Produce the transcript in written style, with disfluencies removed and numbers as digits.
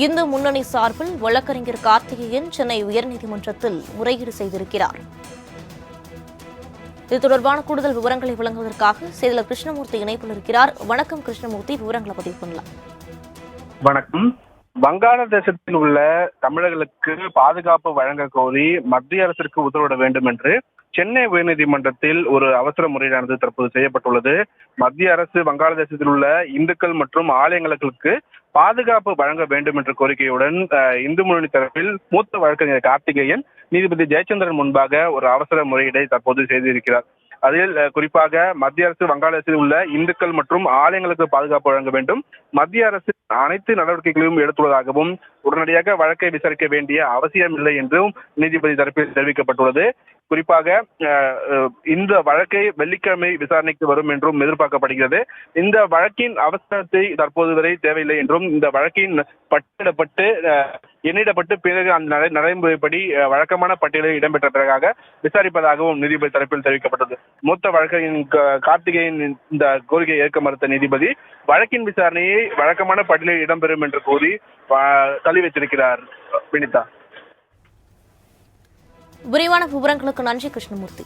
இந்து முன்னணி சார்பில் வழக்கறிஞர் கார்த்திகேயன் சென்னை உயர்நீதிமன்றத்தில் முறையீடு செய்திருக்கிறார். இது தொடர்பான கூடுதல் விவரங்களை வழங்குவதற்காக செய்தியாளர் கிருஷ்ணமூர்த்தி இணைப்பில் இருக்கிறார். வணக்கம் கிருஷ்ணமூர்த்தி, விவரங்களை பதிவு பண்ணலாம். வணக்கம். வங்காளதேசத்தில் உள்ள தமிழர்களுக்கு பாதுகாப்பு வழங்க கோரி மத்திய அரசிற்கு உத்தரவிட வேண்டும் என்று சென்னை உயர்நீதிமன்றத்தில் ஒரு அவசர முறையீடானது தற்போது செய்யப்பட்டுள்ளது. மத்திய அரசு வங்காளதேசத்தில் உள்ள இந்துக்கள் மற்றும் ஆலயங்களுக்கு பாதுகாப்பு வழங்க வேண்டும் என்ற கோரிக்கையுடன் இந்து முன்னணி தரப்பில் மூத்த வழக்கறிஞர் கார்த்திகேயன் நீதிபதி ஜெயச்சந்திரன் முன்பாக ஒரு அவசர முறையீடை தற்போது செய்திருக்கிறார். அதில் குறிப்பாக மத்திய அரசு வங்காளதேசத்தில் உள்ள இந்துக்கள் மற்றும் ஆலயங்களுக்கு பாதுகாப்பு வழங்க வேண்டும், மத்திய அரசு அனைத்து நடவடிக்கைகளையும் எடுத்துள்ளதாகவும் உடனடியாக வழக்கை விசாரிக்க வேண்டிய அவசியம் இல்லை என்றும் நீதிபதி தரப்பில் தெரிவிக்கப்பட்டுள்ளது. குறிப்பாக இந்த வழக்கை வெள்ளிக்கிழமை விசாரணைக்கு வரும் என்றும் எதிர்பார்க்கப்படுகிறது. இந்த வழக்கின் அவசரத்தை தற்போது வரை தேவையில்லை என்றும் இந்த வழக்கின் பட்டியலிடப்பட்டு எண்ணிடப்பட்டு பிறகு அந்த நடைமுறைப்படி வழக்கமான பட்டியலில் இடம்பெற்ற பிறகாக விசாரிப்பதாகவும் நீதிபதி தரப்பில் தெரிவிக்கப்பட்டது. மூத்த வழக்கறிஞர் கார்த்திகேயன் இந்த கோரிக்கையை ஏற்க மறுத்த நீதிபதி வழக்கின் விசாரணையை வழக்கமான பட்டியலில் இடம்பெறும் என்று கூறி தள்ளி வைத்திருக்கிறார். வினிதா, விரிவான விவரங்களுக்கு நன்றி கிருஷ்ணமூர்த்தி.